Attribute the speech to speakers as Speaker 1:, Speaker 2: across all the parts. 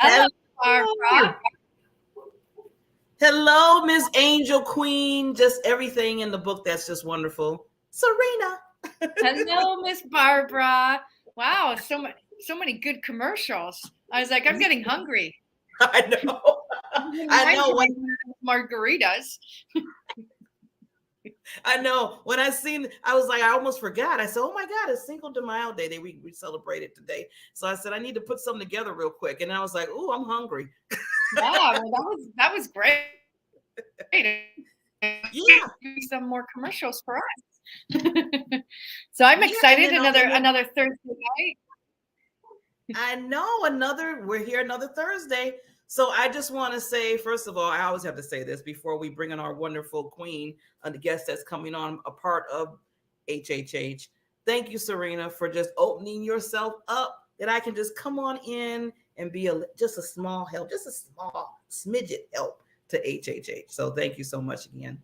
Speaker 1: Hello,
Speaker 2: Hello.
Speaker 1: Barbara.
Speaker 2: Hello, Miss Angel Queen. Just everything in the book that's just wonderful. Serena.
Speaker 1: Hello, Miss Barbara. Wow, so many good commercials. I was like, I'm getting hungry.
Speaker 2: I know. I know.
Speaker 1: Margaritas.
Speaker 2: I know. When I seen, I was like, I almost forgot. I said, "Oh my God, it's Cinco de Mayo Day. We celebrated today." So I said, I need to put something together real quick. And I was like, "Oh, I'm hungry."
Speaker 1: Yeah, well, that was great.
Speaker 2: Yeah.
Speaker 1: Some more commercials for us. So I'm excited. Another Thursday night.
Speaker 2: I know we're here another Thursday. So I just want to say, first of all, I always have to say this before we bring in our wonderful queen and the guest that's coming on, a part of HHH. Thank you, Serena, for just opening yourself up that I can just come on in and be just a small help, just a small smidget help to HHH. So thank you so much again.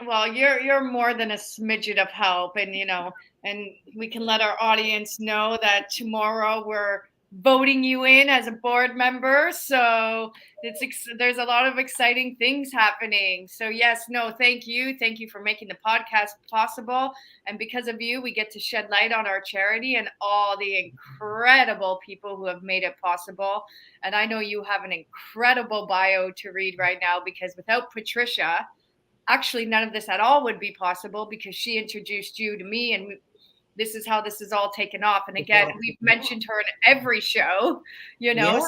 Speaker 1: Well, you're more than a smidget of help, and and we can let our audience know that tomorrow we're voting you in as a board member. So there's a lot of exciting things happening. So yes, no, thank you for making the podcast possible, and because of you, we get to shed light on our charity and all the incredible people who have made it possible. And I know you have an incredible bio to read right now, because without Patricia, actually none of this at all would be possible, because she introduced you to me, and this is how this is all taken off. And again, we've mentioned her in every show,
Speaker 2: Yeah.
Speaker 1: So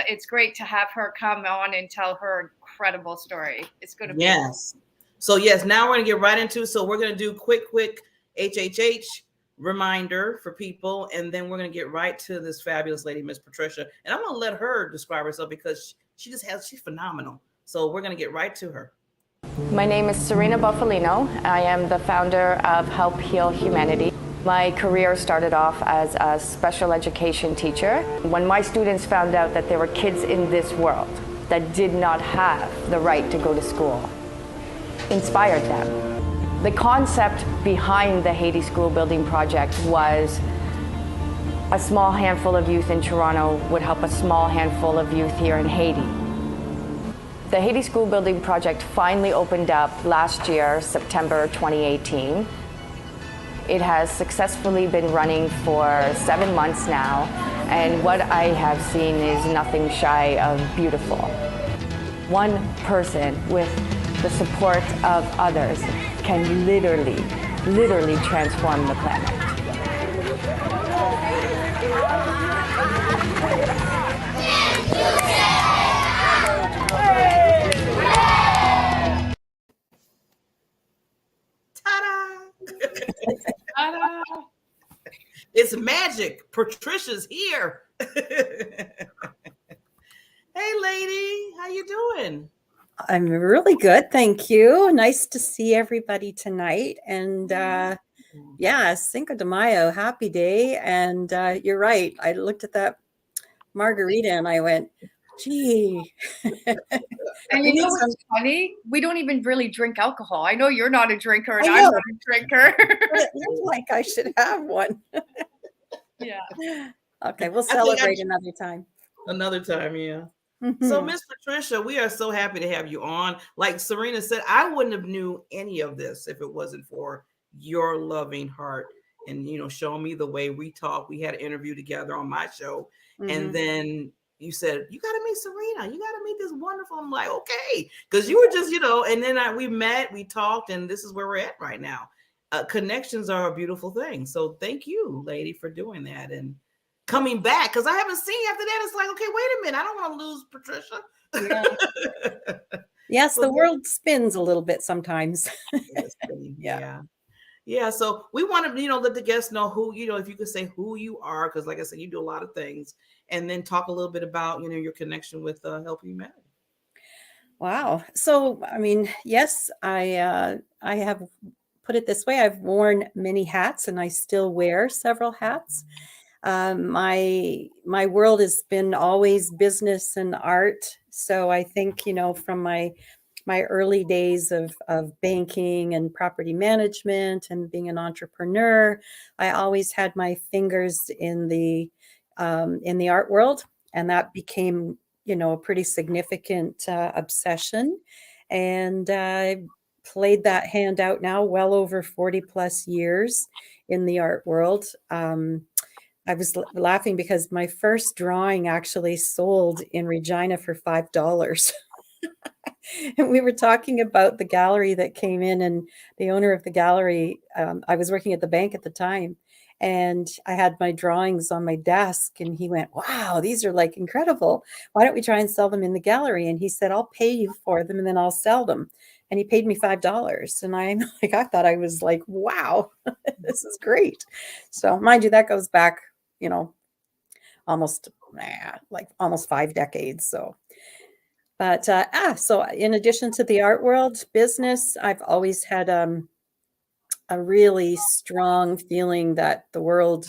Speaker 1: it's great to have her come on and tell her incredible story. It's going to be
Speaker 2: So yes, now we're going to get right into. So we're going to do quick HHH reminder for people, and then we're going to get right to this fabulous lady, Miss Patricia, and I'm going to let her describe herself because she's phenomenal. So we're going to get right to her.
Speaker 3: My name is Serena Bufalino. I am the founder of Help Heal Humanity. My career started off as a special education teacher. When my students found out that there were kids in this world that did not have the right to go to school, inspired them. The concept behind the Haiti School Building Project was a small handful of youth in Toronto would help a small handful of youth here in Haiti. The Haiti School Building Project finally opened up last year, September 2018. It has successfully been running for 7 months now, and what I have seen is nothing shy of beautiful. One person with the support of others can literally transform the planet.
Speaker 2: It's magic. Patricia's here. Hey, lady, how you doing?
Speaker 4: I'm really good, thank you. Nice to see everybody tonight. And yeah, Cinco de Mayo, happy day. And you're right. I looked at that margarita and I went, gee.
Speaker 1: And you know what's funny? We don't even really drink alcohol. I know you're not a drinker, and
Speaker 4: I'm
Speaker 1: not a drinker.
Speaker 4: It looks like I should have one.
Speaker 1: Yeah.
Speaker 4: Okay, we'll celebrate another time.
Speaker 2: Another time, yeah. So, Miss Patricia, we are so happy to have you on. Like Serena said, I wouldn't have knew any of this if it wasn't for your loving heart and, showing me the way. We talked. We had an interview together on my show. And then you said, you got to meet Serena. You got to meet this wonderful. I'm like, okay. Because you were just, and then we met, we talked, and this is where we're at right now. Connections are a beautiful thing. So thank you, lady, for doing that. And coming back, because I haven't seen you after that. It's like, okay, wait a minute. I don't want to lose Patricia.
Speaker 4: Yeah. Yes, the world spins a little bit sometimes.
Speaker 2: Yeah. So we want to, let the guests know who, if you could say who you are, because like I said, you do a lot of things, and then talk a little bit about, your connection with Help Humanity.
Speaker 4: Wow. So, I mean, yes, I have put it this way. I've worn many hats and I still wear several hats. My world has been always business and art. So I think, from my early days of banking and property management and being an entrepreneur, I always had my fingers in the art world. And that became, a pretty significant obsession. And I played that hand out now well over 40 plus years in the art world. I was laughing because my first drawing actually sold in Regina for $5. And we were talking about the gallery that came in, and the owner of the gallery, I was working at the bank at the time, and I had my drawings on my desk, and he went, wow, these are like incredible. Why don't we try and sell them in the gallery? And he said, I'll pay you for them and then I'll sell them. And he paid me $5. And I'm like, I thought I was like, wow, this is great. So mind you, that goes back, almost 5 decades. So so in addition to the art world business, I've always had a really strong feeling that the world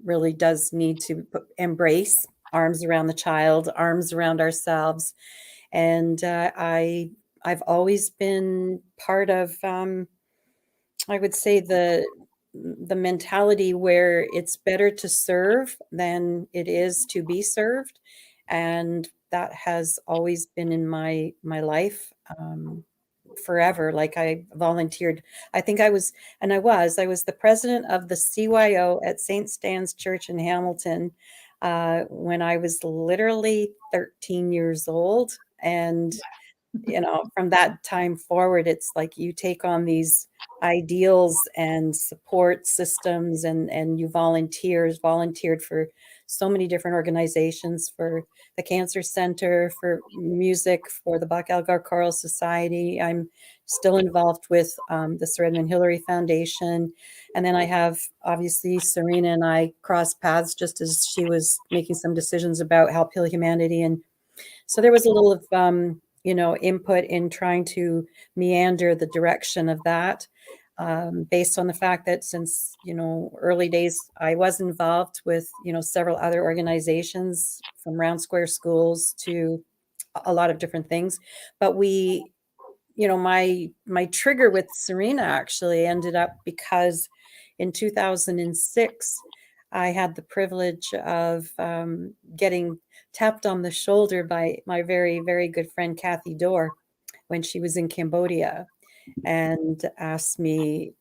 Speaker 4: really does need to embrace arms around the child, arms around ourselves. And I've always been part of, I would say, the mentality where it's better to serve than it is to be served. And that has always been in my life forever. Like I volunteered. I think I was the president of the CYO at St. Stan's Church in Hamilton when I was literally 13 years old. And from that time forward, it's like you take on these ideals and support systems, and you volunteered for so many different organizations, for the Cancer Center, for music, for the Bach Elgar Choral Society. I'm still involved with the Sir Edmund Hillary Foundation. And then I have, obviously, Serena and I crossed paths just as she was making some decisions about Help Heal Humanity. And so there was a little of input in trying to meander the direction of that, based on the fact that since, early days, I was involved with, several other organizations, from Round Square Schools to a lot of different things. But my trigger with Serena actually ended up because in 2006, I had the privilege of getting tapped on the shoulder by my very, very good friend, Kathy Dorr, when she was in Cambodia, and asked me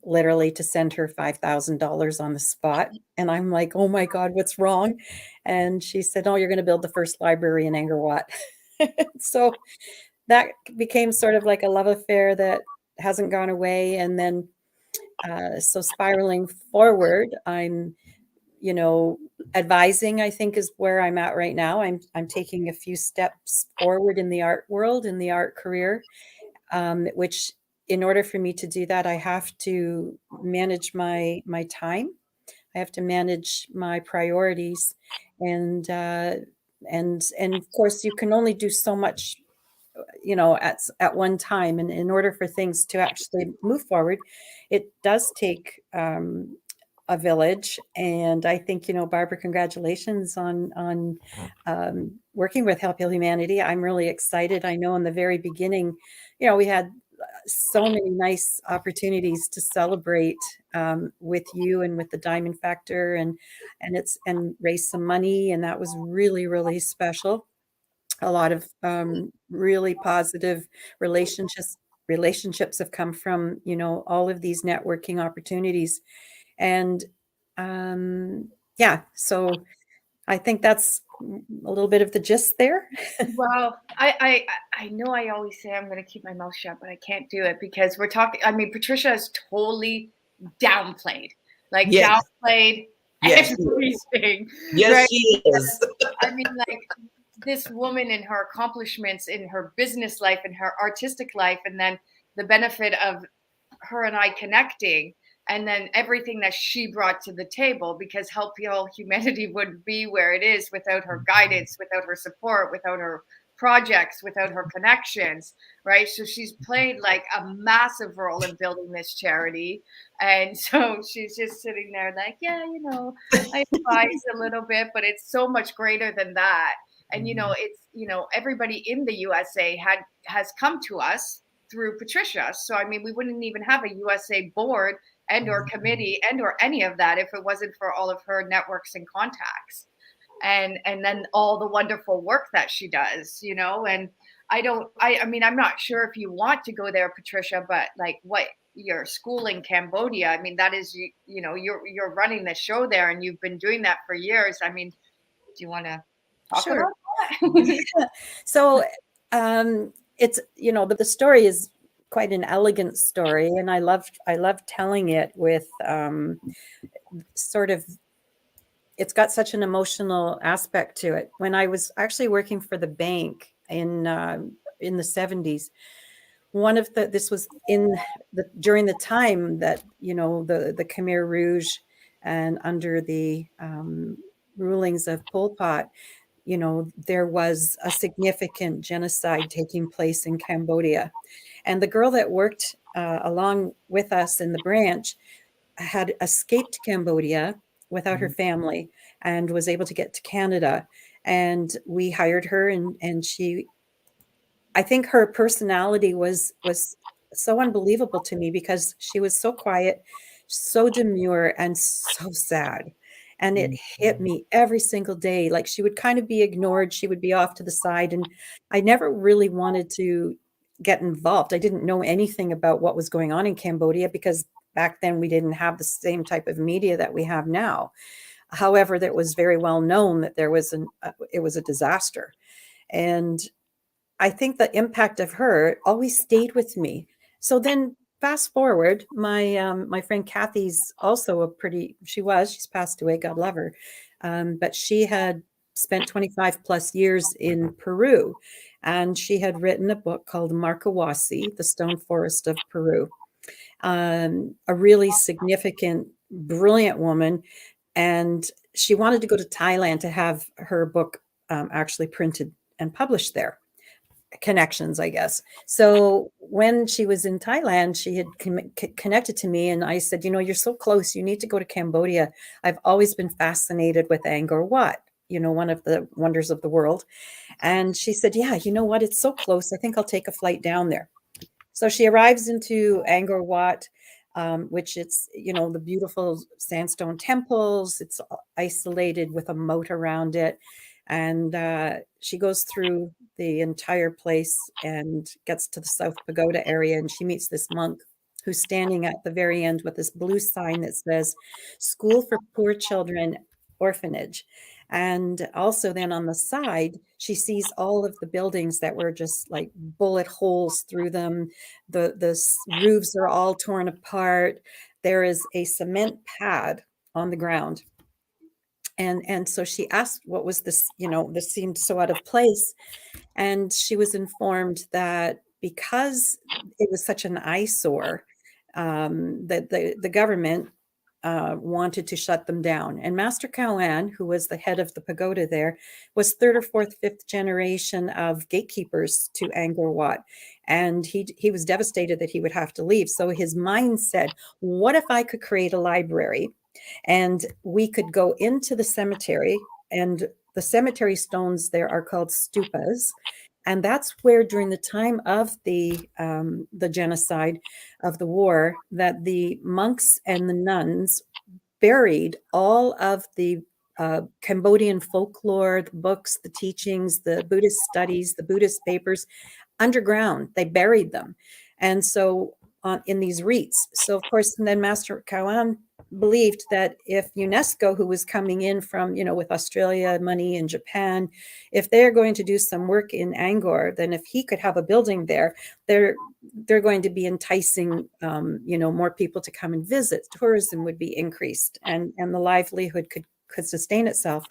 Speaker 4: literally to send her $5,000 on the spot. And I'm like, oh my God, what's wrong? And she said, oh, you're going to build the first library in Angkor Wat. So that became sort of like a love affair that hasn't gone away. And then so spiraling forward, I'm advising, I think, is where I'm at right now. I'm taking a few steps forward in the art world, in the art career, which, in order for me to do that, I have to manage my time. I have to manage my priorities, and of course, you can only do so much, at one time. And in order for things to actually move forward, it does take a village. And I think, Barbara, congratulations on working with Help Heal Humanity. I'm really excited. I know in the very beginning, we had so many nice opportunities to celebrate with you and with the Diamond Factor, and raise some money. And that was really, really special. A lot of really positive relationships have come from, all of these networking opportunities. And so I think that's a little bit of the gist there.
Speaker 1: Well, I know I always say I'm going to keep my mouth shut, but I can't do it because we're talking. I mean, Patricia is totally downplayed,
Speaker 2: Yes.
Speaker 1: downplayed
Speaker 2: Yes,
Speaker 1: everything.
Speaker 2: yes,
Speaker 1: right?
Speaker 2: she is.
Speaker 1: I mean, this woman and her accomplishments in her business life and her artistic life, and then the benefit of her and I connecting, and then everything that she brought to the table, because Help Heal Humanity wouldn't be where it is without her guidance, without her support, without her projects, without her connections, right? So she's played like a massive role in building this charity. And so she's just sitting there like, yeah, I advise a little bit, but it's so much greater than that. And, it's, everybody in the USA has come to us through Patricia. So, I mean, we wouldn't even have a USA board and or committee and or any of that if it wasn't for all of her networks and contacts. and then all the wonderful work that she does, you know. And I mean, I'm not sure if you want to go there, Patricia, but like what your school in Cambodia, I mean, that is, you know, you're running the show there and you've been doing that for years. I mean, do you want to talk
Speaker 4: Sure.
Speaker 1: about that?
Speaker 4: So it's, you know, the story is quite an elegant story, and I love telling it with sort of, it's got such an emotional aspect to it. When I was actually working for the bank in the 70s, one of this was during the time that, you know, the Khmer Rouge, and under the rulings of Pol Pot, you know, there was a significant genocide taking place in Cambodia. And the girl that worked along with us in the branch had escaped Cambodia without her family and was able to get to Canada. And we hired her, and she, I think her personality was so unbelievable to me, because she was so quiet, so demure, and so sad. And it hit me every single day. Like, she would kind of be ignored. She would be off to the side. And I never really wanted to get involved. I didn't know anything about what was going on in Cambodia, because back then we didn't have the same type of media that we have now. However, that was very well known that there was it was a disaster. And I think the impact of her always stayed with me. So then fast forward, my friend Kathy's also she's passed away, God love her. But she had spent 25 plus years in Peru, and she had written a book called Markawasi, The Stone Forest of Peru. A really significant, brilliant woman. And she wanted to go to Thailand to have her book actually printed and published there. Connections, I guess. So when she was in Thailand, she had connected to me, and I said, you know, you're so close. You need to go to Cambodia. I've always been fascinated with Angkor Wat, you know, one of the wonders of the world. And she said, yeah, you know what? It's so close. I think I'll take a flight down there. So she arrives into Angkor Wat, which it's, you know, the beautiful sandstone temples. It's isolated with a moat around it. And she goes through the entire place and gets to the South Pagoda area, and she meets this monk who's standing at the very end with this blue sign that says School for Poor Children, Orphanage. And also then on the side, she sees all of the buildings that were just like bullet holes through them. The roofs are all torn apart. There is a cement pad on the ground. And so she asked, what was this? You know, this seemed so out of place. And she was informed that because it was such an eyesore, that the government wanted to shut them down. And Master Cowan, who was the head of the pagoda there, was third or fourth, fifth generation of gatekeepers to Angkor Wat. And he was devastated that he would have to leave. So his mind said, what if I could create a library, and we could go into the cemetery, and the cemetery stones there are called stupas. And that's where, during the time of the genocide of the war, that the monks and the nuns buried all of the Cambodian folklore, the books, the teachings, the Buddhist studies, the Buddhist papers underground. They buried them. And so in these REITs. So of course, and then Master Cowan believed that if UNESCO, who was coming in from, you know, with Australia money and Japan, if they're going to do some work in Angkor, then if he could have a building there, they're going to be enticing, you know, more people to come and visit. Tourism would be increased, and the livelihood could sustain itself.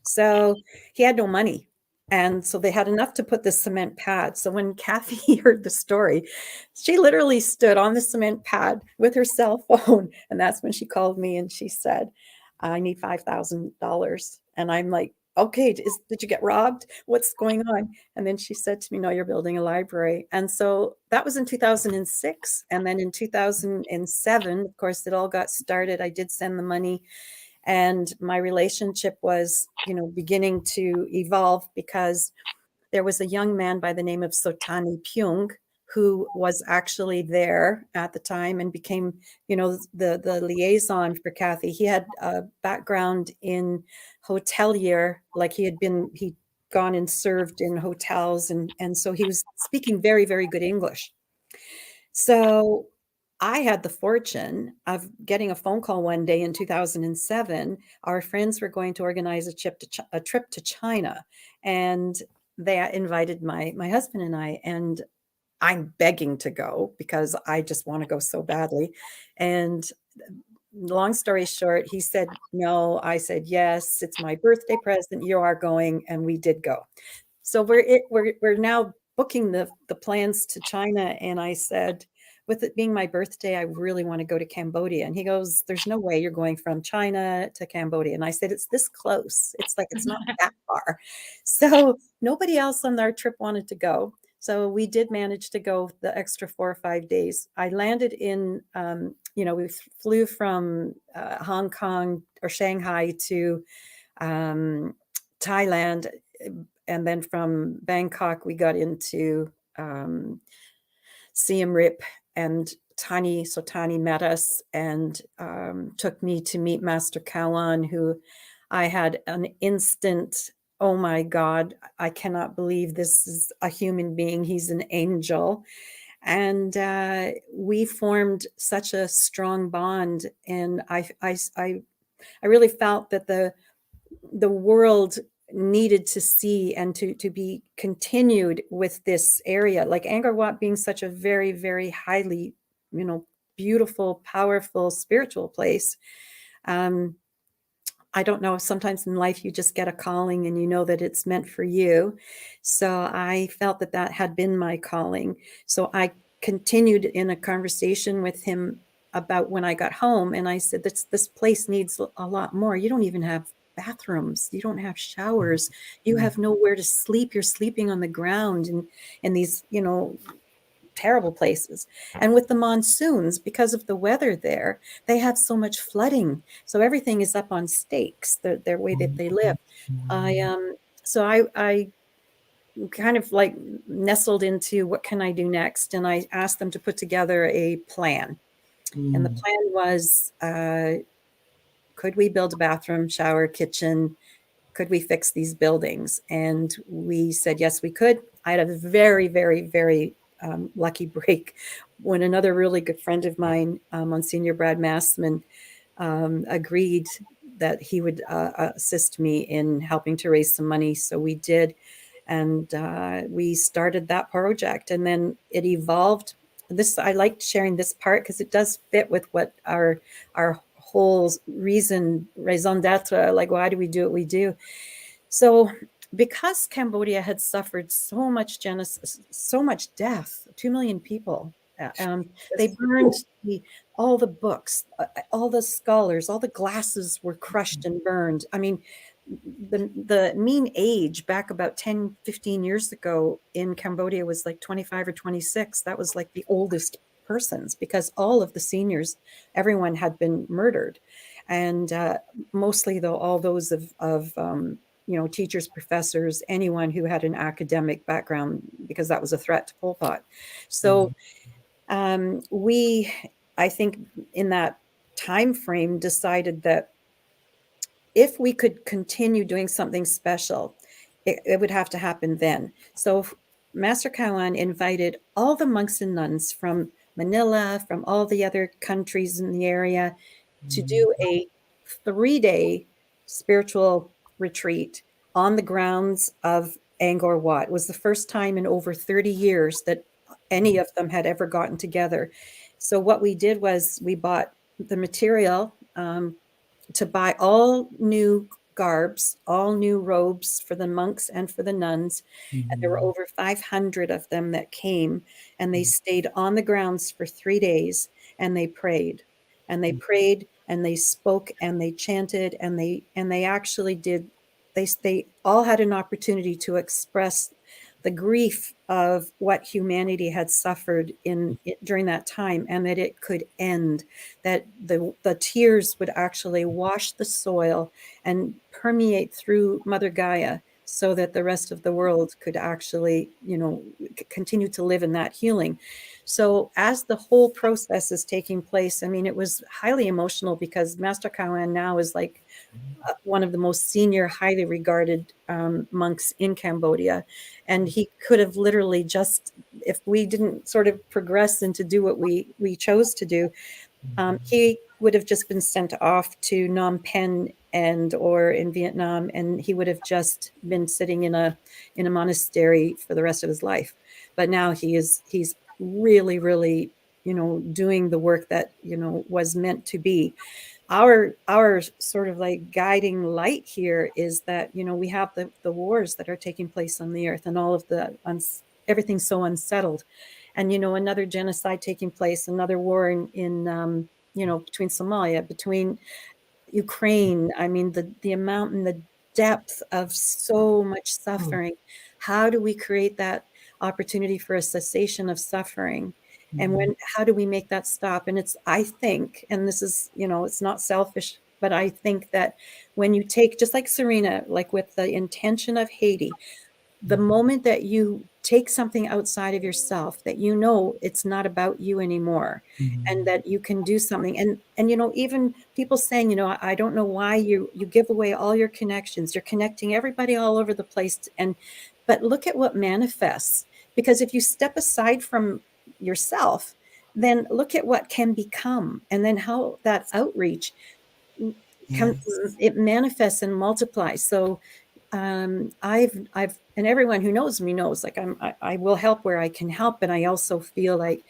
Speaker 4: So he had no money. And so they had enough to put the cement pad. So when Kathy heard the story, she literally stood on the cement pad with her cell phone. And that's when she called me and she said, I need $5,000. And I'm like, okay, did you get robbed? What's going on? And then she said to me, no, you're building a library. And so that was in 2006. And then in 2007, of course, it all got started. I did send the money. And my relationship was, you know, beginning to evolve, because there was a young man by the name of Sotani Pyung, who was actually there at the time and became, the liaison for Kathy. He had a background in hotelier, like he'd gone and served in hotels, and so he was speaking very, very good English. So I had the fortune of getting a phone call one day in 2007. Our friends were going to organize a trip to China, and they invited my husband and I, and I'm begging to go because I just want to go so badly. And long story short, he said no. I said yes. It's my birthday present. You are going, and we did go. So we're now booking the plans to China, and I said, with it being my birthday, I really want to go to Cambodia. And he goes, there's no way you're going from China to Cambodia. And I said, it's this close. It's like, it's not that far. So nobody else on our trip wanted to go. So we did manage to go the extra 4 or 5 days. I landed in, we flew from Hong Kong or Shanghai to Thailand. And then from Bangkok, we got into Siem Reap, and Tani met us and took me to meet Master Kawan, who I had an instant, oh my God, I cannot believe this is a human being. He's an angel. And we formed such a strong bond. And I really felt that the world needed to see and to be continued with this area, like Angkor Wat being such a very, very highly, beautiful, powerful, spiritual place. I don't know, sometimes in life you just get a calling and you know that it's meant for you. So I felt that that had been my calling. So I continued in a conversation with him about when I got home, and I said, this place needs a lot more. You don't even have bathrooms. You don't have showers. You have nowhere to sleep. You're sleeping on the ground in these, terrible places. And with the monsoons, because of the weather there, they have so much flooding. So everything is up on stakes, their way that they live. I kind of like nestled into what can I do next? And I asked them to put together a plan. And the plan was, could we build a bathroom, shower, kitchen? Could we fix these buildings? And we said, yes, we could. I had a very, very, very lucky break when another really good friend of mine, Monsignor Brad Massman, agreed that he would assist me in helping to raise some money. So we did. And we started that project. And then it evolved. I liked sharing this part because it does fit with what our whole raison d'etre, like why do we do what we do? So because Cambodia had suffered so much genocide, so much death, 2 million people, they burned all the books, all the scholars, all the glasses were crushed and burned. I mean, the mean age back about 10, 15 years ago in Cambodia was like 25 or 26. That was like the oldest persons, because all of the seniors, everyone had been murdered. And mostly though, all those of teachers, professors, anyone who had an academic background, because that was a threat to Pol Pot. So I think in that time frame, decided that if we could continue doing something special, it would have to happen then. So Master Kawan invited all the monks and nuns from Manila, from all the other countries in the area, to do a 3-day spiritual retreat on the grounds of Angkor Wat. It was the first time in over 30 years that any of them had ever gotten together. So what we did was we bought the material to buy all new garbs, all new robes for the monks and for the nuns. And there were over 500 of them that came, and they stayed on the grounds for 3 days, and they prayed. And they prayed, and they spoke, and they chanted, and they actually did. They all had an opportunity to express the grief of what humanity had suffered during that time, and that it could end, that the tears would actually wash the soil and permeate through Mother Gaia, so that the rest of the world could actually, continue to live in that healing. So as the whole process is taking place, I mean, it was highly emotional because Master Kawan now is like one of the most senior, highly regarded monks in Cambodia. And he could have literally just, if we didn't sort of progress into do what we chose to do, he would have just been sent off to Phnom Penh or in Vietnam, and he would have just been sitting in a monastery for the rest of his life. But now he's really, really, doing the work that, was meant to be. Our sort of like guiding light here is that, we have the wars that are taking place on the earth and all of the everything's so unsettled. And, another genocide taking place, another war in between Somalia, between Ukraine. I mean, the amount and the depth of so much suffering. How do we create that opportunity for a cessation of suffering? And how do we make that stop? And I think, and this is, it's not selfish, but I think that when you take, just like Serena, like with the intention of Haiti, the moment that you take something outside of yourself, that it's not about you anymore, and that you can do something. And even people saying, I don't know why you give away all your connections. You're connecting everybody all over the place. But look at what manifests. Because if you step aside from yourself, then look at what can become, and then how that outreach it manifests and multiplies. So I've and everyone who knows me knows, like I will help where I can help, and I also feel like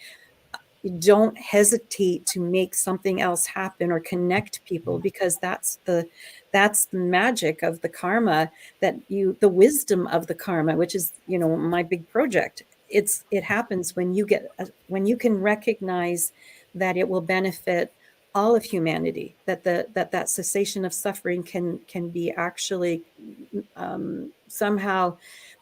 Speaker 4: don't hesitate to make something else happen or connect people, because that's the magic of the karma, the wisdom of the karma, which is, my big project. It happens when you can recognize that it will benefit all of humanity, that cessation of suffering can be actually somehow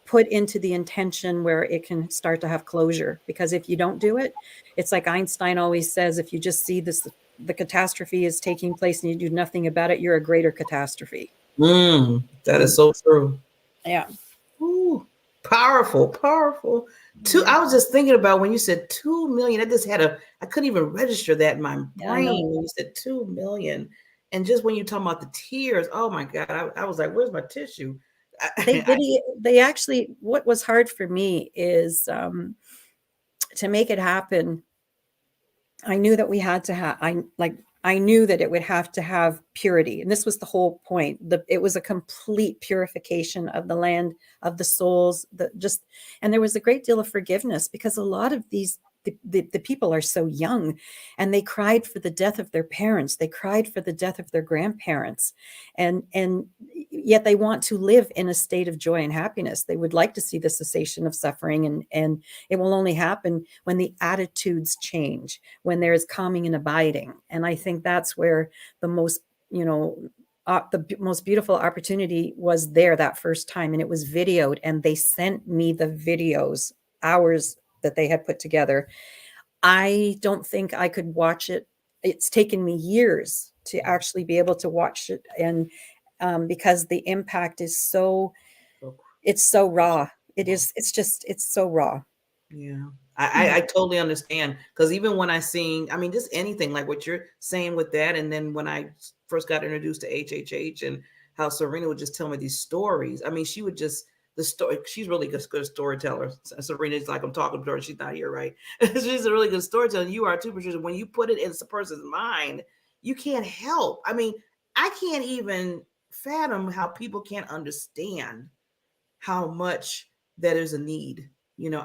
Speaker 4: put into the intention where it can start to have closure. Because if you don't do it, it's like Einstein always says, if you just see the catastrophe is taking place and you do nothing about it, you're a greater catastrophe.
Speaker 2: That is so true.
Speaker 4: Yeah.
Speaker 2: Ooh, powerful. I was just thinking about when you said 2 million. I couldn't even register that in my brain when you said 2 million. And just when you talk about the tears, oh my God, I was like, where's my tissue?
Speaker 4: They actually, what was hard for me is to make it happen. I knew that we had to have, I knew that it would have to have purity. And this was the whole point. It was a complete purification of the land, of the souls, and there was a great deal of forgiveness, because a lot of the people are so young, and they cried for the death of their parents. They cried for the death of their grandparents. And yet they want to live in a state of joy and happiness. They would like to see the cessation of suffering. And it will only happen when the attitudes change, when there is calming and abiding. And I think that's where the most beautiful opportunity was there that first time. And it was videoed, and they sent me the videos, hours that they had put together. I don't think I could watch it. It's taken me years to actually be able to watch it. And because the impact is it's so raw. It's so raw.
Speaker 2: Yeah. I totally understand, because even when I sing, I mean, just anything like what you're saying with that. And then when I first got introduced to HHH and how Serena would just tell me these stories. I mean, she would just, she's really good storyteller. Serena's like, I'm talking to her. She's not here, right? She's a really good storyteller. You are too, Patricia. When you put it in a person's mind, you can't help. I mean, I can't even fathom how people can't understand how much that is a need,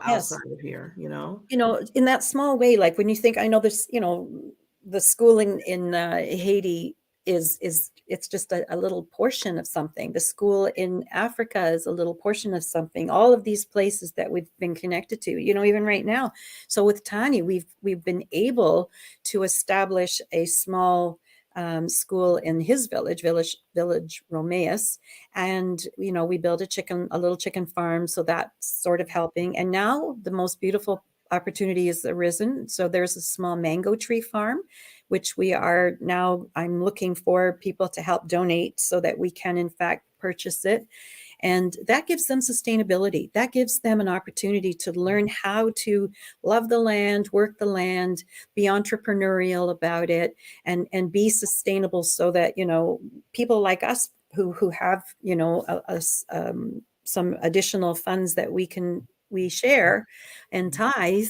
Speaker 2: outside of here,
Speaker 4: in that small way, like when you think, I know this, the schooling in Haiti is it's just a little portion of something. The school in Africa is a little portion of something. All of these places that we've been connected to, even right now. So with Tani, we've been able to establish a small school in his village Romeus, and we built a little chicken farm, so that's sort of helping. And now the most beautiful opportunity has arisen. So there's a small mango tree farm, which I'm looking for people to help donate so that we can in fact purchase it. And that gives them sustainability. That gives them an opportunity to learn how to love the land, work the land, be entrepreneurial about it, and be sustainable, so that, you know, people like us who have, you know, some additional funds that we share and tithe,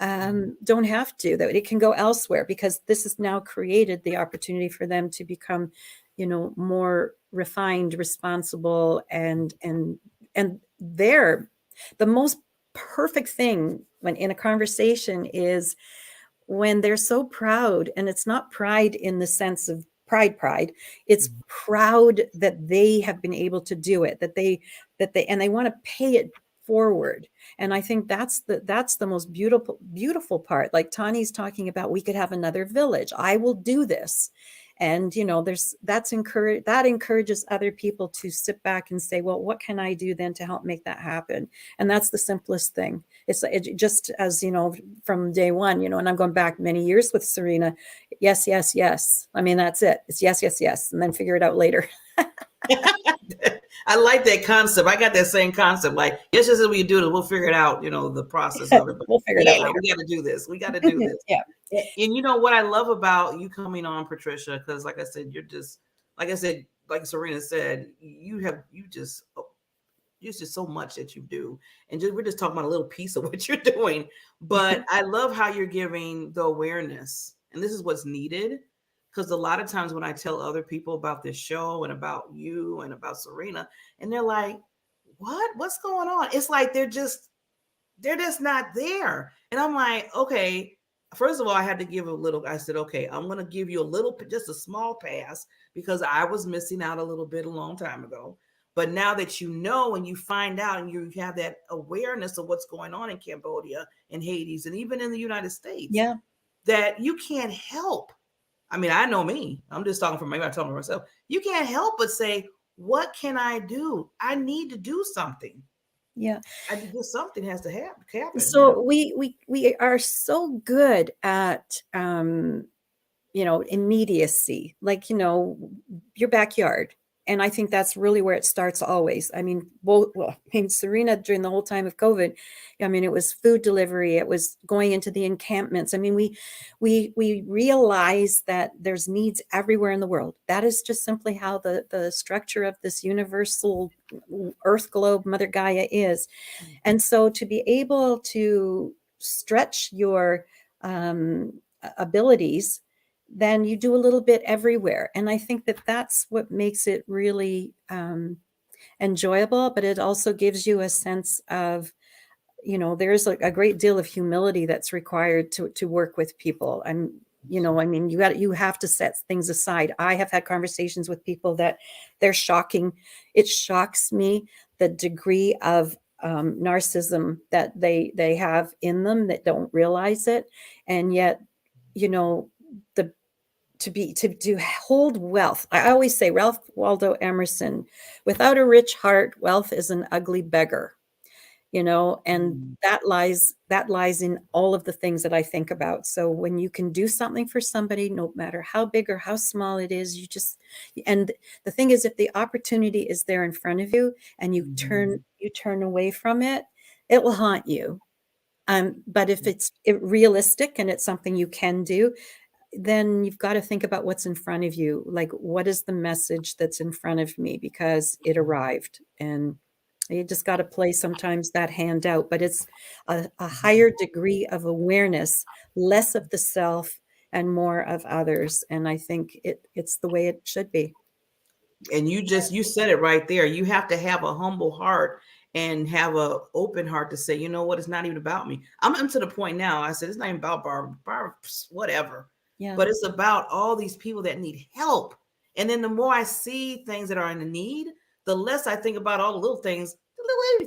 Speaker 4: don't have to, that it can go elsewhere, because this has now created the opportunity for them to become, you know, more refined, responsible, and they're the most perfect thing when in a conversation is when they're so proud, and it's not pride in the sense of pride, it's proud that they have been able to do it, that they and they want to pay it forward. And I think that's the most beautiful part. Like Tani's talking about, we could have another village. I will do this. And, you know, that encourages other people to sit back and say, well, what can I do then to help make that happen? And that's the simplest thing. It just, as you know, from day one, you know, and I'm going back many years with Serena. Yes, yes, yes. I mean, that's it. It's yes, yes, yes. And then figure it out later.
Speaker 2: I like that concept. I got that same concept. Like, yes, this is what you do it. We'll figure it out, you know, the process of it. But
Speaker 4: We'll figure it out later.
Speaker 2: We got to do this. We got to do this.
Speaker 4: Yeah.
Speaker 2: And you know what I love about you coming on, Patricia, because like I said, you're just, like I said, like Serena said, there's just so much that you do. And we're just talking about a little piece of what you're doing. But I love how you're giving the awareness. And this is what's needed. Because a lot of times when I tell other people about this show and about you and about Serena, and they're like, what's going on? It's like they're just not there. And I'm like, okay, first of all, I had to give I said, okay, I'm going to give you just a small pass, because I was missing out a little bit a long time ago. But now that you know, and you find out, and you have that awareness of what's going on in Cambodia and Haiti, and even in the United States,
Speaker 4: Yeah,
Speaker 2: that you can't help. I mean, I know me. I'm just talking from maybe I'm talking to myself. You can't help but say, what can I do? I need to do something.
Speaker 4: yeah.
Speaker 2: Something has to happen.
Speaker 4: So we are so good at you know, immediacy, like, you know, your backyard. And I think that's really where it starts always. I mean, Serena, during the whole time of COVID, I mean, it was food delivery. It was going into the encampments. I mean, we realize that there's needs everywhere in the world. That is just simply how the structure of this universal Earth globe, Mother Gaia is. And so to be able to stretch your abilities, then you do a little bit everywhere. And I think that that's what makes it really enjoyable, but it also gives you a sense of, you know, there's a great deal of humility that's required to work with people. And, you know, I mean, you have to set things aside. I have had conversations with people that they're shocking. It shocks me the degree of narcissism that they have in them, that don't realize it. And yet, you know, to hold wealth. I always say, Ralph Waldo Emerson, without a rich heart, wealth is an ugly beggar, you know, and that lies in all of the things that I think about. So when you can do something for somebody, no matter how big or how small it is, and the thing is, if the opportunity is there in front of you and you turn away from it, it will haunt you. But if it's realistic and it's something you can do, then you've got to think about what's in front of you. Like, what is the message that's in front of me? Because it arrived, and you just got to play sometimes that hand out. But it's a higher degree of awareness, less of the self and more of others. And I think it's the way it should be.
Speaker 2: And you said it right there. You have to have a humble heart and have a open heart to say, you know what, it's not even about me. I'm to the point now. I said, it's not even about Barbara, whatever.
Speaker 4: Yeah.
Speaker 2: But it's about all these people that need help. And then the more I see things that are in need, the less I think about all the little things,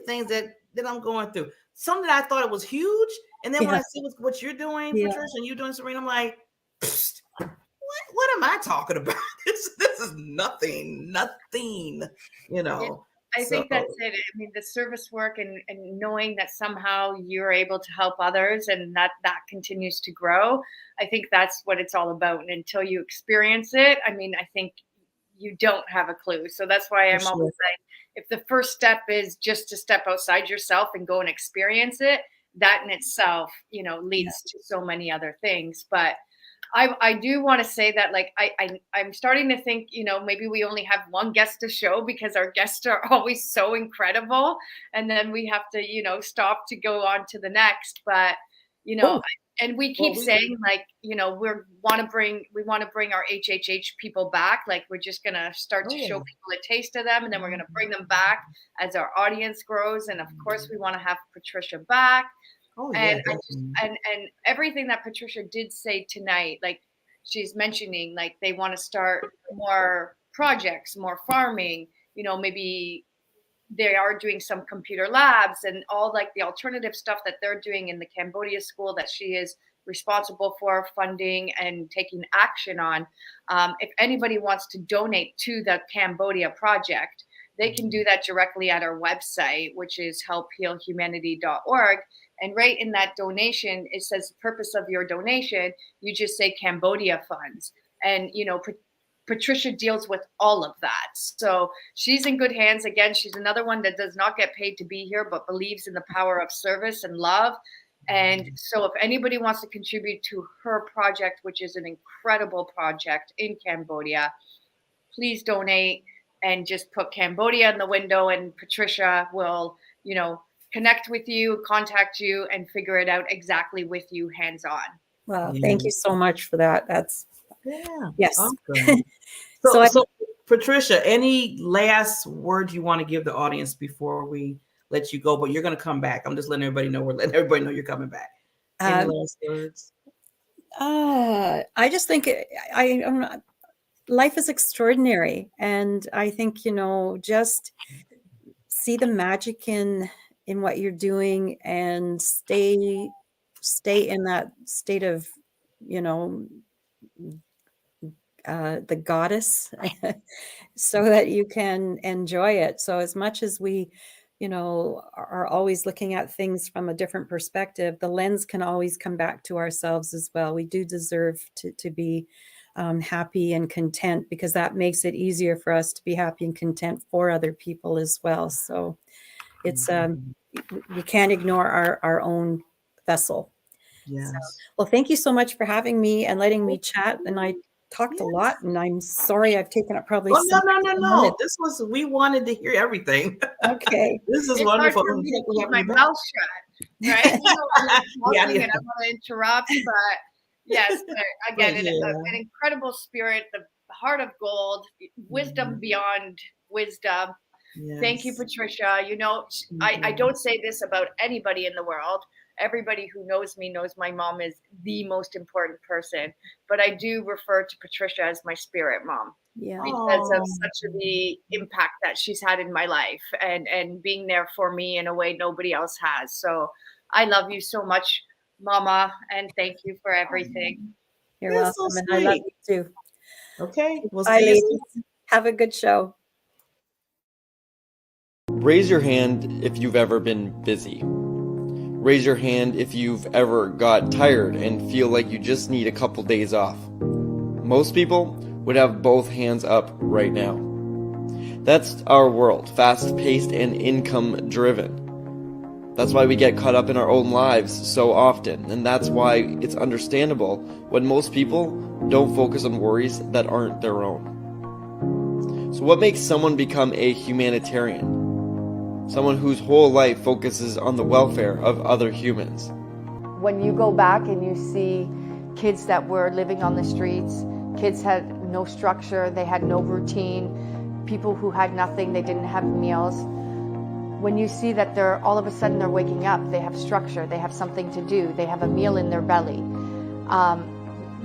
Speaker 2: that I'm going through. Something that I thought it was huge. And then when I see what you're doing, Patricia, and you're doing, Serena, I'm like, what am I talking about? This is nothing, you know.
Speaker 1: I think that's it. I mean, the service work and knowing that somehow you're able to help others and that continues to grow. I think that's what it's all about. And until you experience it, I mean, I think you don't have a clue. So that's why I'm always like, if the first step is just to step outside yourself and go and experience it, that in itself, leads to so many other things. But I do want to say that, like, I'm starting to think, maybe we only have one guest to show because our guests are always so incredible. And then we have to, stop to go on to the next. But,
Speaker 4: Oh.
Speaker 1: and we keep saying, like, we want to bring our HHH people back. Like, we're just going to start to show people a taste of them, and then we're going to bring them back as our audience grows. And of course, we want to have Patricia back. And everything that Patricia did say tonight, like she's mentioning, like they want to start more projects, more farming, maybe they are doing some computer labs and all like the alternative stuff that they're doing in the Cambodia school that she is responsible for funding and taking action on. If anybody wants to donate to the Cambodia project, they can do that directly at our website, which is helphealhumanity.org. And right in that donation, it says the purpose of your donation. You just say Cambodia funds. And, Patricia deals with all of that. So she's in good hands. Again, she's another one that does not get paid to be here, but believes in the power of service and love. And so if anybody wants to contribute to her project, which is an incredible project in Cambodia, please donate and just put Cambodia in the window, and Patricia will, connect with you, contact you, and figure it out exactly with you hands-on.
Speaker 4: Wow, thank you so much for that. That's yes.
Speaker 2: Awesome. So Patricia, any last words you want to give the audience before we let you go? But you're going to come back. I'm just letting everybody know. We're letting everybody know you're coming back. Any last words?
Speaker 4: I just think life is extraordinary, and I think just see the magic in what you're doing and stay in that state of the goddess so that you can enjoy it. So as much as we are always looking at things from a different perspective, the lens can always come back to ourselves as well. We do deserve to be happy and content, because that makes it easier for us to be happy and content for other people as well. So it's we can't ignore our own vessel.
Speaker 2: Yes.
Speaker 4: So, well, thank you so much for having me and letting me chat. And I talked a lot, and I'm sorry I've taken up probably.
Speaker 2: No. We wanted to hear everything.
Speaker 4: Okay.
Speaker 2: This is wonderful.
Speaker 1: Hard for me to keep my mouth shut, right? I don't want to interrupt, but yes, again, an incredible spirit, the heart of gold, wisdom beyond wisdom. Yes. Thank you, Patricia. I don't say this about anybody in the world. Everybody who knows me knows my mom is the most important person, but I do refer to Patricia as my spirit mom, because of such the impact that she's had in my life and being there for me in a way nobody else has. So I love you so much, Mama, and thank you for everything.
Speaker 4: You're welcome, so and I love you too.
Speaker 2: Okay, we'll
Speaker 4: bye,
Speaker 2: see
Speaker 4: ladies.
Speaker 2: You.
Speaker 4: Have a good show.
Speaker 5: Raise your hand if you've ever been busy. Raise your hand if you've ever got tired and feel like you just need a couple days off. Most people would have both hands up right now. That's our world, fast-paced and income-driven. That's why we get caught up in our own lives so often, and that's why it's understandable when most people don't focus on worries that aren't their own. So what makes someone become a humanitarian? Someone whose whole life focuses on the welfare of other humans.
Speaker 3: When you go back and you see kids that were living on the streets, kids had no structure, they had no routine, people who had nothing, they didn't have meals. When you see that all of a sudden they're waking up, they have structure, they have something to do, they have a meal in their belly,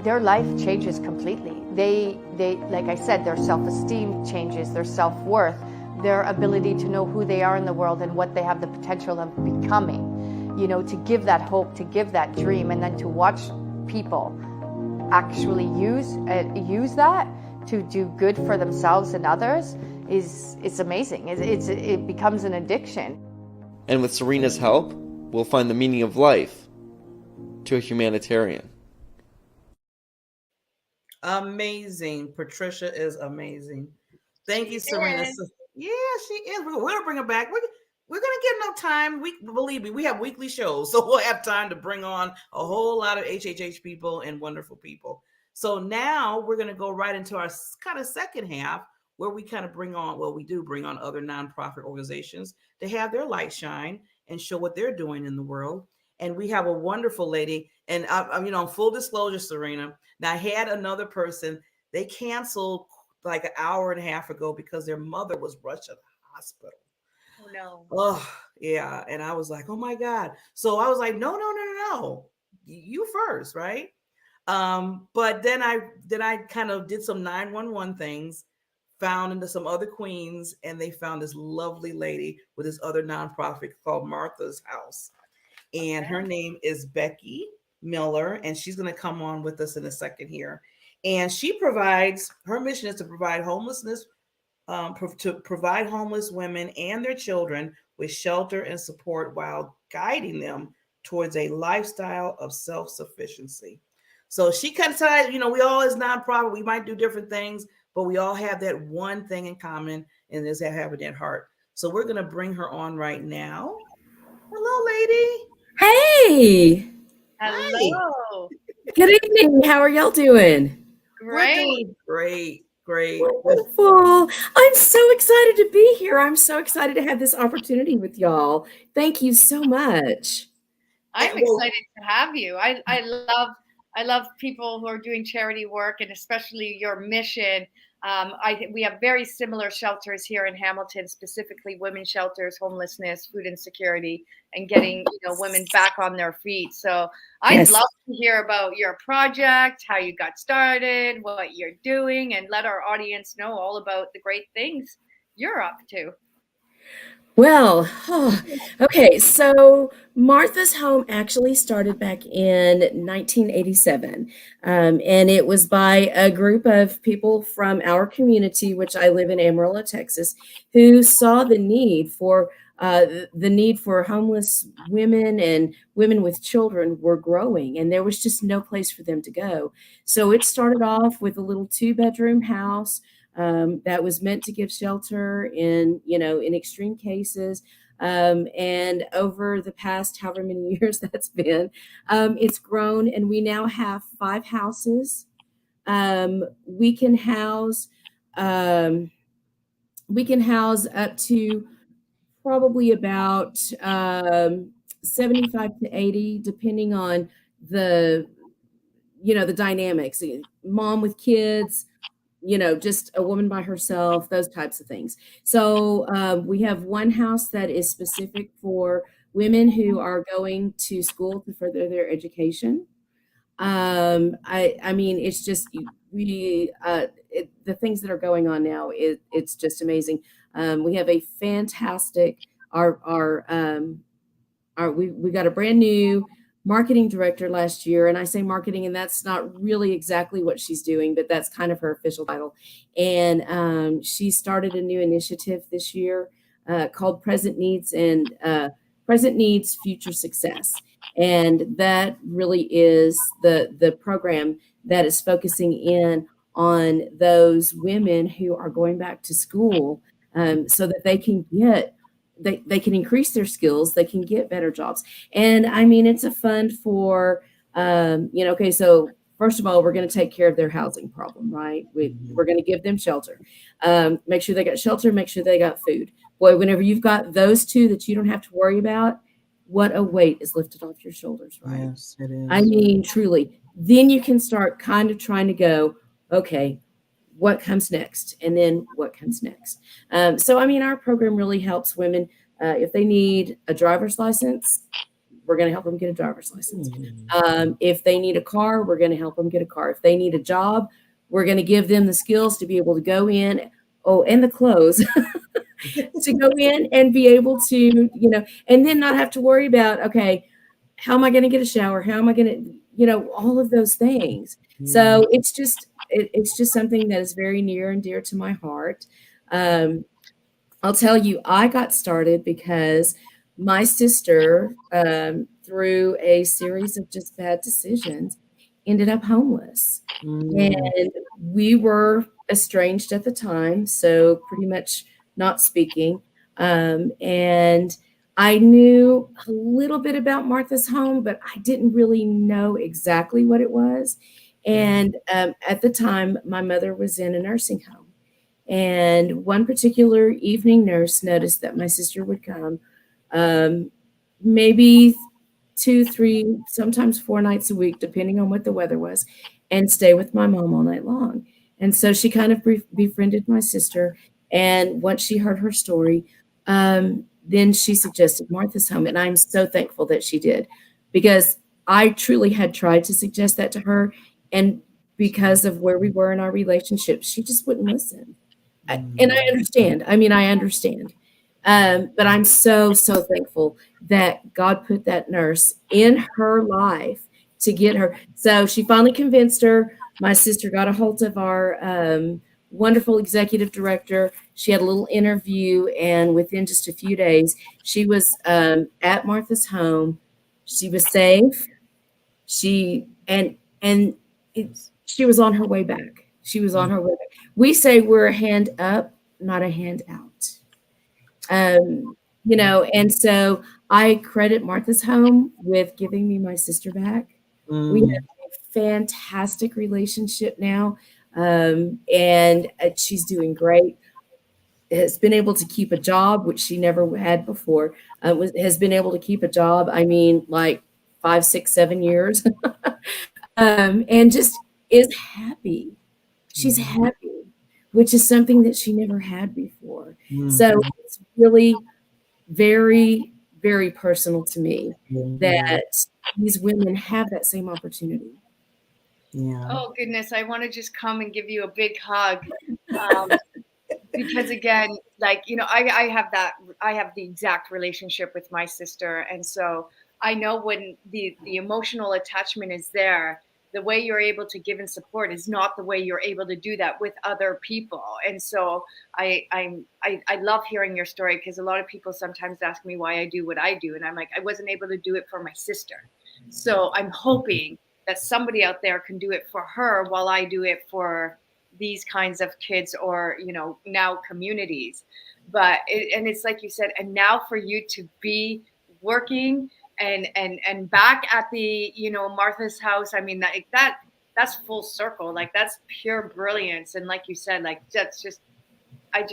Speaker 3: their life changes completely. They, like I said, their self-esteem changes, their self-worth, their ability to know who they are in the world and what they have the potential of becoming, to give that hope, to give that dream, and then to watch people actually use that to do good for themselves and others it's amazing. It becomes an addiction.
Speaker 5: And with Serena's help, we'll find the meaning of life to a humanitarian.
Speaker 2: Amazing. Patricia is amazing. Thank you, Serena. Yeah, she is. We're gonna bring her back. We're gonna get enough time. Believe me, we have weekly shows, so we'll have time to bring on a whole lot of HHH people and wonderful people. So now we're gonna go right into our kind of second half, where we kind of bring on, well, we do bring on other nonprofit organizations to have their light shine and show what they're doing in the world. And we have a wonderful lady, and full disclosure, Serena. Now I had another person. They canceled like an hour and a half ago because their mother was rushed to the hospital.
Speaker 1: Oh no.
Speaker 2: Oh, yeah. And I was like, oh my God. So I was like, no, no, no, no, no. You first, right? But then I kind of did some 911 things, found into some other queens, and they found this lovely lady with this other nonprofit called Martha's House. And her name is Becky Miller, and she's going to come on with us in a second here. And her mission is to provide to provide homeless women and their children with shelter and support while guiding them towards a lifestyle of self-sufficiency. So she kind of said, we all as nonprofit, we might do different things, but we all have that one thing in common, and is that having that heart. So we're going to bring her on right now. Hello, lady.
Speaker 6: Hey,
Speaker 1: Hello.
Speaker 6: good evening. How are y'all doing?
Speaker 1: Great.
Speaker 2: We're doing great.
Speaker 6: Wonderful. I'm so excited to be here. I'm so excited to have this opportunity with y'all. Thank you so much.
Speaker 1: I'm excited to have you. I love people who are doing charity work, and especially your mission. We have very similar shelters here in Hamilton, specifically women's shelters, homelessness, food insecurity, and getting women back on their feet. So I'd love to hear about your project, how you got started, what you're doing, and let our audience know all about the great things you're up to.
Speaker 6: Well, okay, so Martha's Home actually started back in 1987, and it was by a group of people from our community, which I live in Amarillo, Texas, who saw the need for homeless women and women with children were growing, and there was just no place for them to go. So it started off with a little 2-bedroom house. That was meant to give shelter in extreme cases. And over the past however many years that's been, it's grown, and we now have 5 houses. We can house up to probably about 75 to 80, depending on the dynamics. Mom with kids, just a woman by herself, those types of things. So we have one house that is specific for women who are going to school to further their education. I mean, it's just the things that are going on now. It's just amazing. We have a fantastic we got a brand new marketing director last year, and I say marketing, and that's not really exactly what she's doing, but that's kind of her official title. And she started a new initiative this year called Present Needs Future Success, and that really is the program that is focusing in on those women who are going back to school, so that they can increase their skills, they can get better jobs. And I mean, it's a fund for, okay, so first of all, we're going to take care of their housing problem, right? We're going to give them shelter, make sure they got shelter, make sure they got food. Boy, whenever you've got those two that you don't have to worry about, what a weight is lifted off your shoulders, right?
Speaker 2: Yes, it is.
Speaker 6: I mean, truly. Then you can start kind of trying to go, okay, what comes next, and then what comes next. So, I mean, our program really helps women. If they need a driver's license, we're going to help them get a driver's license. If they need a car, we're going to help them get a car. If they need a job, we're going to give them the skills to be able to go in, and the clothes to go in and be able to, and then not have to worry about, okay, how am I going to get a shower? How am I going to, all of those things. So it's just something that is very near and dear to my heart. I'll tell you, I got started because my sister, through a series of just bad decisions, ended up homeless. And we were estranged at the time. So pretty much not speaking. And I knew a little bit about Martha's Home, but I didn't really know exactly what it was. And at the time, my mother was in a nursing home. And one particular evening nurse noticed that my sister would come maybe 2, 3, sometimes 4 nights a week, depending on what the weather was, and stay with my mom all night long. And so she kind of befriended my sister. And once she heard her story, then she suggested Martha's Home. And I'm so thankful that she did, because I truly had tried to suggest that to her. And because of where we were in our relationship, she just wouldn't listen. And I understand. I mean, I understand. But I'm so, so thankful that God put that nurse in her life to get her. So she finally convinced her. My sister got a hold of our wonderful executive director. She had a little interview, and within just a few days, she was at Martha's Home. She was safe. She she was on her way back. She was on her way back. We say we're a hand up, not a hand out. And so I credit Martha's Home with giving me my sister back. We have a fantastic relationship now, and she's doing great. Has been able to keep a job, which she never had before. Has been able to keep a job. I mean, like 5, 6, 7 years, and just is happy. She's happy, which is something that she never had before. So it's really very, very personal to me that these women have that same opportunity.
Speaker 2: Yeah.
Speaker 1: Oh goodness, I want to just come and give you a big hug. Because again, like, I have the exact relationship with my sister. And so I know when the emotional attachment is there, the way you're able to give and support is not the way you're able to do that with other people. And so I love hearing your story, because a lot of people sometimes ask me why I do what I do. And I'm like, I wasn't able to do it for my sister. So I'm hoping that somebody out there can do it for her while I do it for these kinds of kids, or now communities. But it's like you said, and now for you to be working and back at the Martha's House, I mean, that's full circle. Like, that's pure brilliance. And like you said, like, that's just I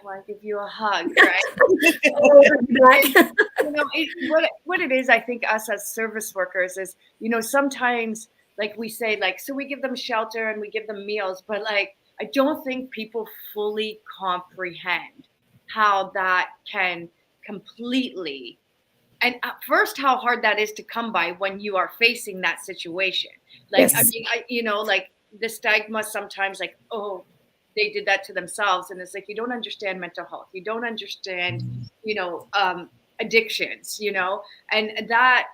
Speaker 1: want to give you a hug, right? What it is, I think, us as service workers is, sometimes, like we say, like, so we give them shelter and we give them meals, but like, I don't think people fully comprehend how that can completely, and at first, how hard that is to come by when you are facing that situation. Like,
Speaker 6: Yes.
Speaker 1: I mean, like the stigma sometimes, like, oh, they did that to themselves. And it's like, you don't understand mental health. You don't understand, addictions, and that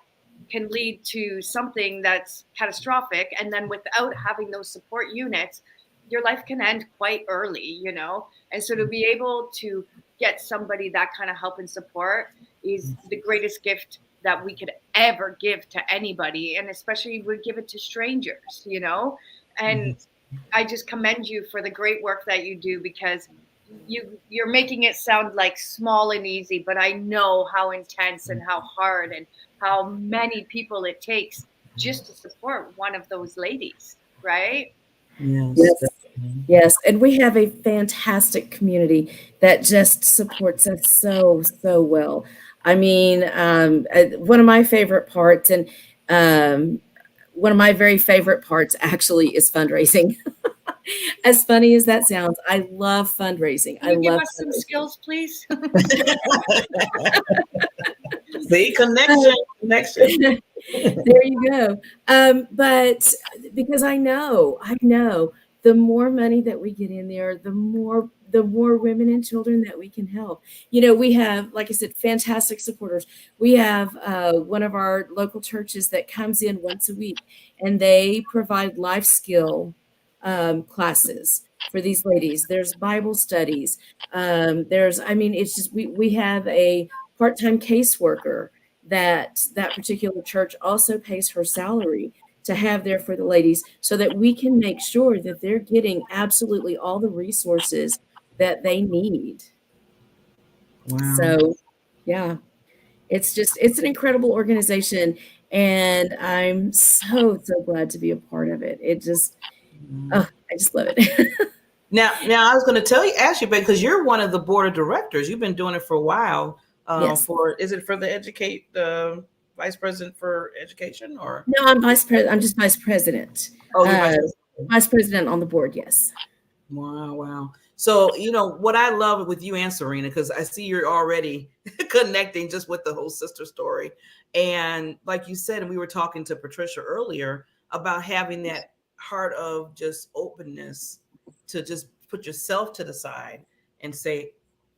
Speaker 1: can lead to something that's catastrophic. And then without having those support units, your life can end quite early, And so to be able to get somebody that kind of help and support is the greatest gift that we could ever give to anybody. And especially we give it to strangers, And I just commend you for the great work that you do, because you're making it sound like small and easy, but I know how intense and how hard and how many people it takes just to support one of those ladies, right?
Speaker 6: Yes. And we have a fantastic community that just supports us so, so well. I mean, one of my favorite parts, and one of my very favorite parts actually, is fundraising. As funny as that sounds, I love fundraising.
Speaker 1: Can you give us some skills, please?
Speaker 2: See, connection.
Speaker 6: There you go. But because I know the more money that we get in there, the more women and children that we can help. We have, like I said, fantastic supporters. We have one of our local churches that comes in once a week, and they provide life skill classes for these ladies. There's Bible studies. It's just, we have a part-time caseworker that particular church also pays her salary to have there for the ladies, so that we can make sure that they're getting absolutely all the resources that they need.
Speaker 2: Wow.
Speaker 6: So, yeah, it's an incredible organization, and I'm so glad to be a part of it. It just, I just love it.
Speaker 2: Now I was going to ask you, because you're one of the board of directors. You've been doing it for a while.
Speaker 6: Yes.
Speaker 2: Is it for the vice president for education, or?
Speaker 6: No, I'm vice president. I'm just vice president.
Speaker 2: Oh, you're vice president.
Speaker 6: Vice president on the board. Yes.
Speaker 2: Wow. So, what I love with you and Serena, because I see you're already connecting just with the whole sister story. And like you said, and we were talking to Patricia earlier about having that heart of just openness to just put yourself to the side and say,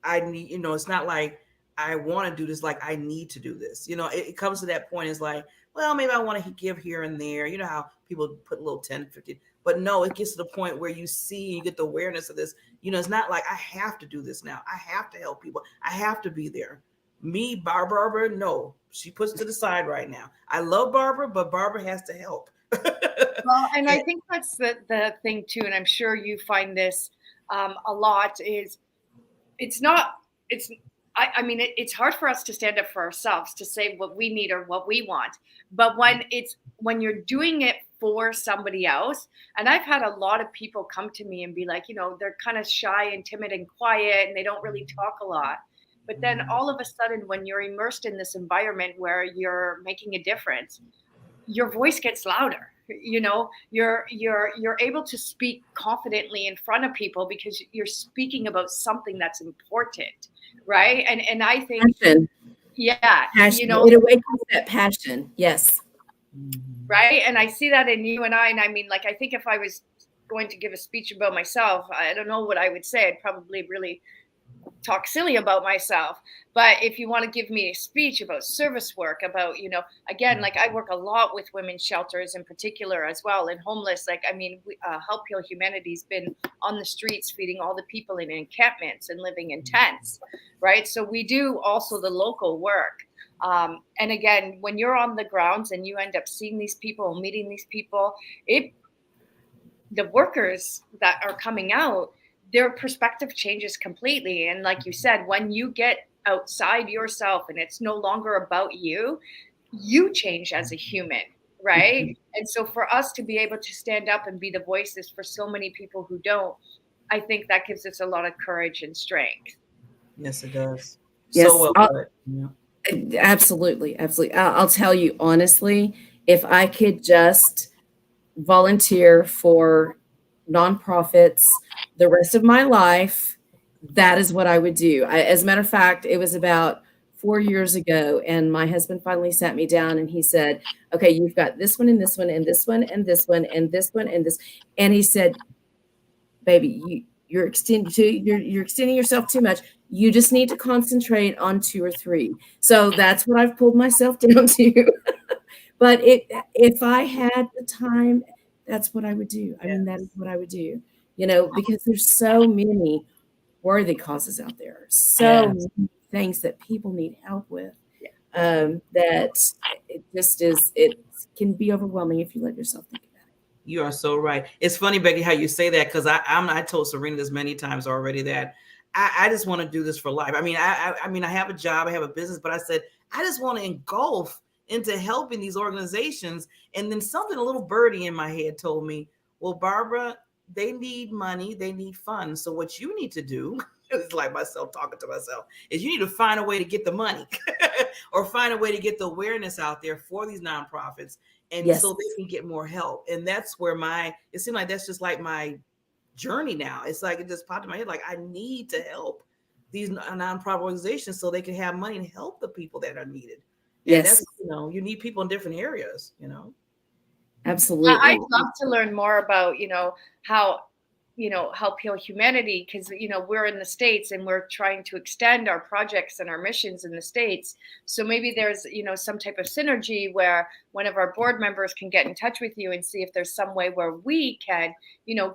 Speaker 2: I need, it's not like I want to do this, like I need to do this. It comes to that point. It's like, well, maybe I want to give here and there. You know how people put a little 10, 15, but no, it gets to the point where you get the awareness of this. It's not like I have to do this now. I have to help people. I have to be there. Me, Barbara, no, she puts to the side right now. I love Barbara, but Barbara has to help.
Speaker 1: Well, and I think that's the thing too, and I'm sure you find this a lot, is it's hard for us to stand up for ourselves, to say what we need or what we want. But when you're doing it for somebody else, and I've had a lot of people come to me and be like, they're kind of shy and timid and quiet, and they don't really talk a lot. But then all of a sudden, when you're immersed in this environment where you're making a difference, your voice gets louder. You're able to speak confidently in front of people because you're speaking about something that's important, right? And I think,
Speaker 6: passion.
Speaker 1: Yeah,
Speaker 6: passion. It awakens that passion. Yes.
Speaker 1: Right. And I see that in you and I. And I mean, like, I think if I was going to give a speech about myself, I don't know what I would say. I'd probably really talk silly about myself. But if you want to give me a speech about service work, about, again, like I work a lot with women's shelters in particular as well, and homeless. Like, I mean, Help Heal Humanity's been on the streets feeding all the people in encampments and living in tents, right? So we do also the local work. And again, when you're on the grounds and you end up seeing these people, meeting these people, the workers that are coming out, their perspective changes completely. And like you said, when you get outside yourself and it's no longer about you, you change as a human, right? Mm-hmm. And so for us to be able to stand up and be the voices for so many people who don't, I think that gives us a lot of courage and strength.
Speaker 2: Yes, it does.
Speaker 6: Yes,
Speaker 2: so well put. Yeah.
Speaker 6: Absolutely. I'll tell you honestly, if I could just volunteer for nonprofits the rest of my life, that is what I would do. As a matter of fact, it was about 4 years ago, and my husband finally sat me down and he said, okay, you've got this one and this one and this one and this one and this one and this. And he said, baby, you're extending yourself too much. You just need to concentrate on 2 or 3. So that's what I've pulled myself down to. But if I had the time, that's what I would do. I mean, that is what I would do, because there's so many worthy causes out there, so many things that people need help with, that it just it can be overwhelming if you let yourself think about it.
Speaker 2: You are so right. It's funny, Becky, how you say that, because I told Serena this many times already that I just want to do this for life. I mean, I have a job, I have a business, but I said, I just want to engulf into helping these organizations. And then a little birdie in my head told me, well, Barbara, they need money, they need funds. So what you need to do, it's like myself talking to myself, is you need to find a way to get the money or find a way to get the awareness out there for these nonprofits. And so they can get more help. And that's where it seemed like that's just like my journey now. It's like, it just popped in my head. Like, I need to help these nonprofit organizations so they can have money to help the people that are needed. And that's, you need people in different areas,
Speaker 6: Absolutely.
Speaker 1: I'd love to learn more about, how, Help Heal Humanity, because, we're in the States and we're trying to extend our projects and our missions in the States. So maybe there's, some type of synergy where one of our board members can get in touch with you and see if there's some way where we can,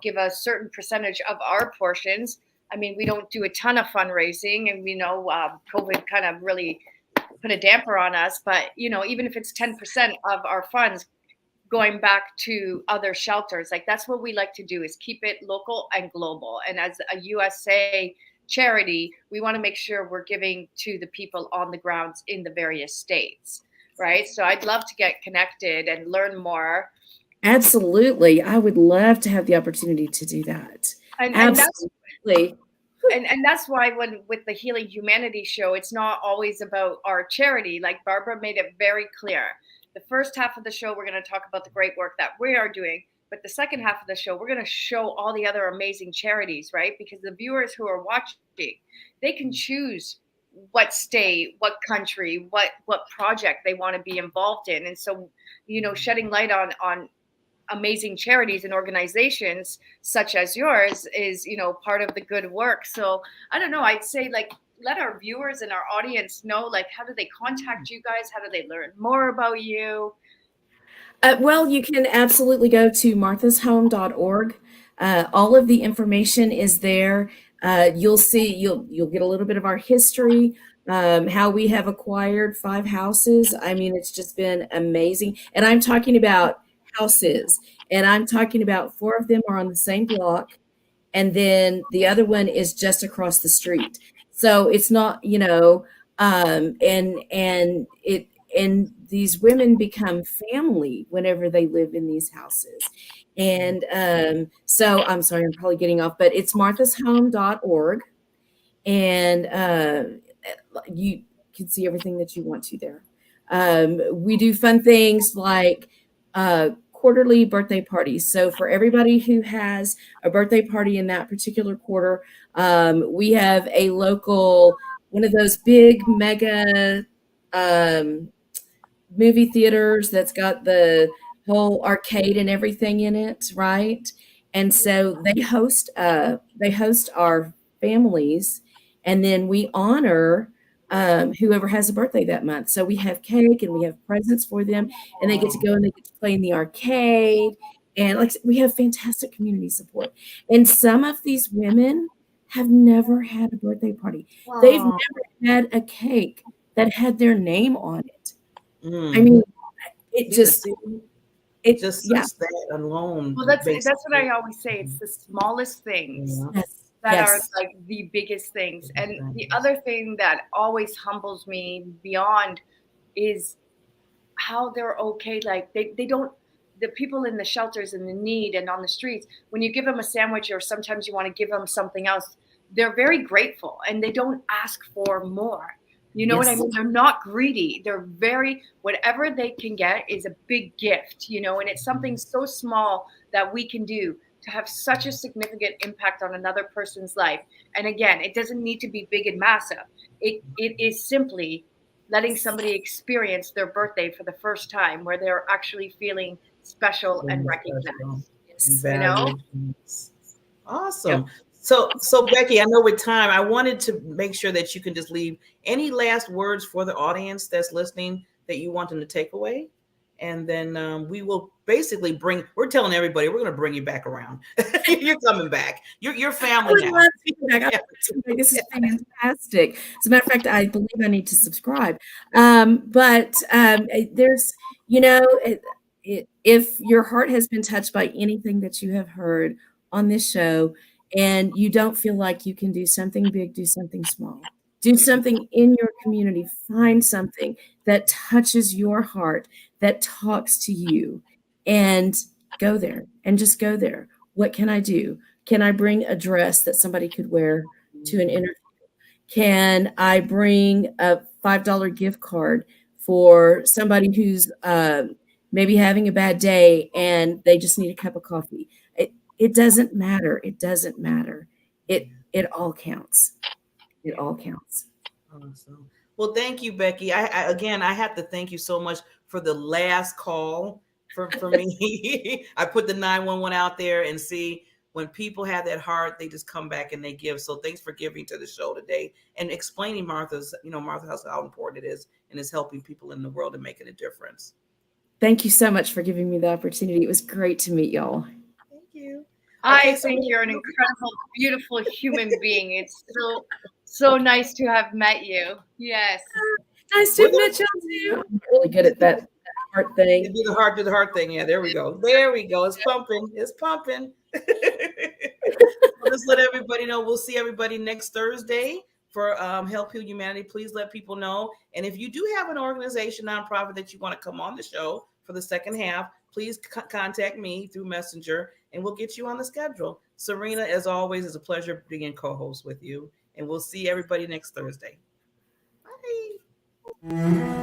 Speaker 1: give a certain percentage of our portions. I mean, we don't do a ton of fundraising, and we know COVID kind of really put a damper on us, but even if it's 10% of our funds, going back to other shelters. Like that's what we like to do, is keep it local and global. And as a USA charity, we want to make sure we're giving to the people on the grounds in the various states, right? So I'd love to get connected and learn more.
Speaker 6: Absolutely. I would love to have the opportunity to do that.
Speaker 1: And
Speaker 6: Absolutely.
Speaker 1: And that's why when with the Healing Humanity show, it's not always about our charity. Like Barbara made it very clear. The first half of the show, we're going to talk about the great work that we are doing. But the second half of the show, we're going to show all the other amazing charities, right? Because the viewers who are watching, they can choose what state, what country, what project they want to be involved in. And so, shedding light on amazing charities and organizations such as yours is, part of the good work. So I don't know, I'd say like, let our viewers and our audience know, like, how do they contact you guys? How do they learn more about you?
Speaker 6: Well, you can absolutely go to marthashome.org. All of the information is there. You'll get a little bit of our history, how we have acquired 5 houses. I mean, it's just been amazing. And I'm talking about houses, and I'm talking about 4 of them are on the same block, and then the other one is just across the street. So it's not, and these women become family whenever they live in these houses. And so I'm sorry, I'm probably getting off, but it's marthashome.org. And you can see everything that you want to there. We do fun things like quarterly birthday parties. So for everybody who has a birthday party in that particular quarter, we have a local, one of those big mega movie theaters that's got the whole arcade and everything in it, right? And so they host our families, and then we honor whoever has a birthday that month. So we have cake and we have presents for them, and they get to go and they get to play in the arcade. And like we have fantastic community support. And some of these women have never had a birthday party. Wow. They've never had a cake that had their name on it. I mean, it just
Speaker 2: that alone.
Speaker 1: Well, that's what I always say. It's the smallest things that are like the biggest things. And the other thing that always humbles me beyond is how they're okay. Like they don't, the people in the shelters and the need and on the streets, when you give them a sandwich or sometimes you want to give them something else, they're very grateful and they don't ask for more. You know what I mean? They're not greedy. They're very, whatever they can get is a big gift, and it's something so small that we can do to have such a significant impact on another person's life. And again, it doesn't need to be big and massive. It is simply letting somebody experience their birthday for the first time where they're actually feeling special and recognized.
Speaker 2: Awesome. Yep. So Becky, I know with time, I wanted to make sure that you can just leave any last words for the audience that's listening that you want them to take away. And then we will basically we're telling everybody, we're going to bring you back around. You're coming back. You're family now.
Speaker 6: This is fantastic. As a matter of fact, I believe I need to subscribe. But there's, if your heart has been touched by anything that you have heard on this show, and you don't feel like you can do something big, do something small. Do something in your community. Find something that touches your heart, that talks to you, and go there and just go there. What can I do? Can I bring a dress that somebody could wear to an interview? Can I bring a $5 gift card for somebody who's maybe having a bad day and they just need a cup of coffee? It doesn't matter. It doesn't matter. It all counts. It all counts.
Speaker 2: Awesome. Well, thank you, Becky. I have to thank you so much for the last call for me. I put the 911 out there, and see, when people have that heart, they just come back and they give. So thanks for giving to the show today and explaining Martha's house, how important it is, and is helping people in the world and making a difference.
Speaker 6: Thank you so much for giving me the opportunity. It was great to meet y'all.
Speaker 2: Thank you.
Speaker 1: I think you're an incredible, beautiful human being. It's so nice to have met you. Yes.
Speaker 6: Nice to meet you too. I'm really good at that heart thing.
Speaker 2: Do the heart to the heart thing. Yeah, there we go. There we go. It's pumping. It's pumping. Let's let everybody know. We'll see everybody next Thursday for Help Heal Humanity. Please let people know. And if you do have an organization, nonprofit that you want to come on the show for the second half, please contact me through Messenger and we'll get you on the schedule. Serena, as always, it's a pleasure being co-host with you. And we'll see everybody next Thursday. Bye.